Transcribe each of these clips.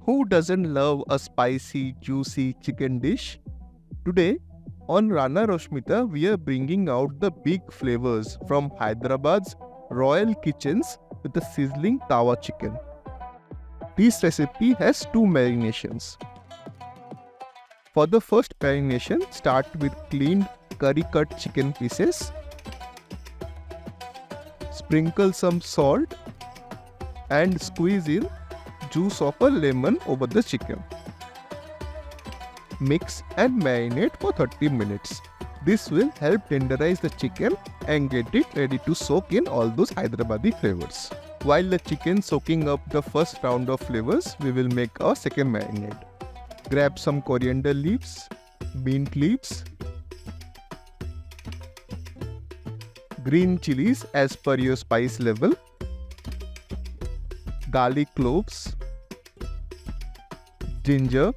Who doesn't love a spicy, juicy chicken dish? Today, on Rana Roshmita, we are bringing out the big flavors from Hyderabad's royal kitchens with a sizzling Tawa chicken. This recipe has two marinations. For the first marination, start with cleaned curry cut chicken pieces. Sprinkle some salt and squeeze in juice of a lemon over the chicken. Mix and marinate for 30 minutes. This will help tenderize the chicken and get it ready to soak in all those Hyderabadi flavors. While the chicken soaking up the first round of flavors, we will make our second marinade. Grab some coriander leaves, mint leaves, green chilies as per your spice level, garlic cloves, ginger,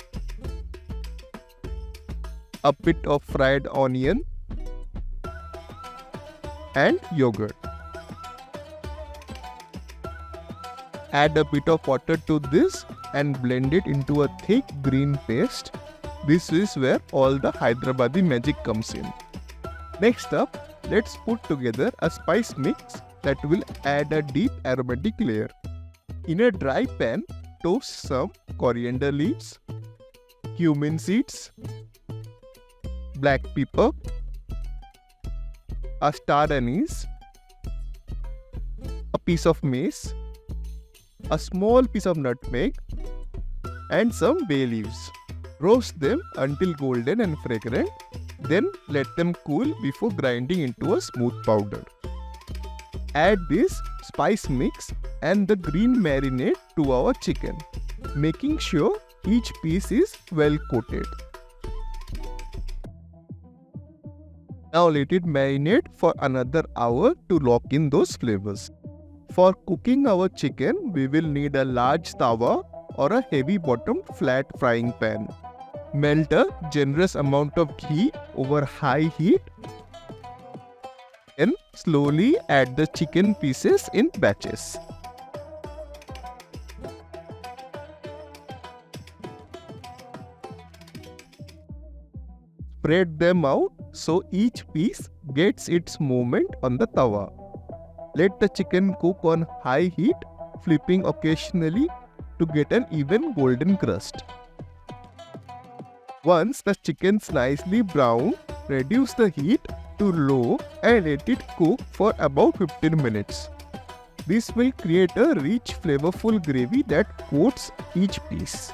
a bit of fried onion, and yogurt. Add a bit of water to this and blend it into a thick green paste. This is where all the Hyderabadi magic comes in. Next up, let's put together a spice mix that will add a deep aromatic layer. In a dry pan, toast some coriander leaves, cumin seeds, black pepper, a star anise, a piece of mace, a small piece of nutmeg, and some bay leaves. Roast them until golden and fragrant, then let them cool before grinding into a smooth powder. Add this spice mix and the green marinade to our chicken, making sure each piece is well coated. Now let it marinate for another hour to lock in those flavors. For cooking our chicken, we will need a large tawa or a heavy bottomed flat frying pan. Melt a generous amount of ghee over high heat. Then slowly add the chicken pieces in batches. Spread them out so each piece gets its movement on the tawa. Let the chicken cook on high heat, flipping occasionally to get an even golden crust. Once the chicken's nicely browned, reduce the heat to low and let it cook for about 15 minutes. This will create a rich, flavorful gravy that coats each piece.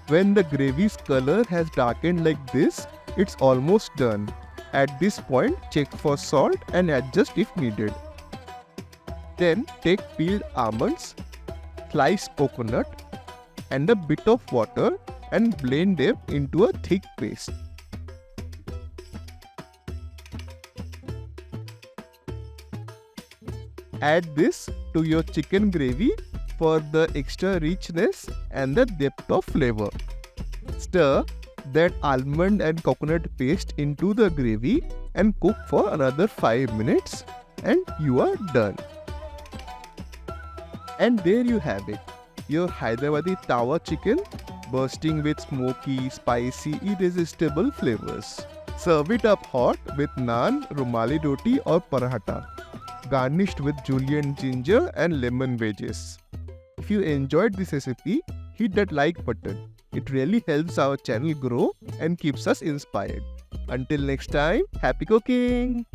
When the gravy's color has darkened like this, it's almost done. At this point, check for salt and adjust if needed. Then take peeled almonds, sliced coconut, and a bit of water and blend them into a thick paste. Add this to your chicken gravy for the extra richness and the depth of flavor. Stir that almond and coconut paste into the gravy and cook for another 5 minutes and you are done. And there you have it, your Hyderabadi Tawa chicken bursting with smoky, spicy, irresistible flavors. Serve it up hot with naan, rumali roti or paratha, garnished with julienne ginger and lemon wedges. If you enjoyed this recipe, hit that like button. It really helps our channel grow and keeps us inspired. Until next time, happy cooking!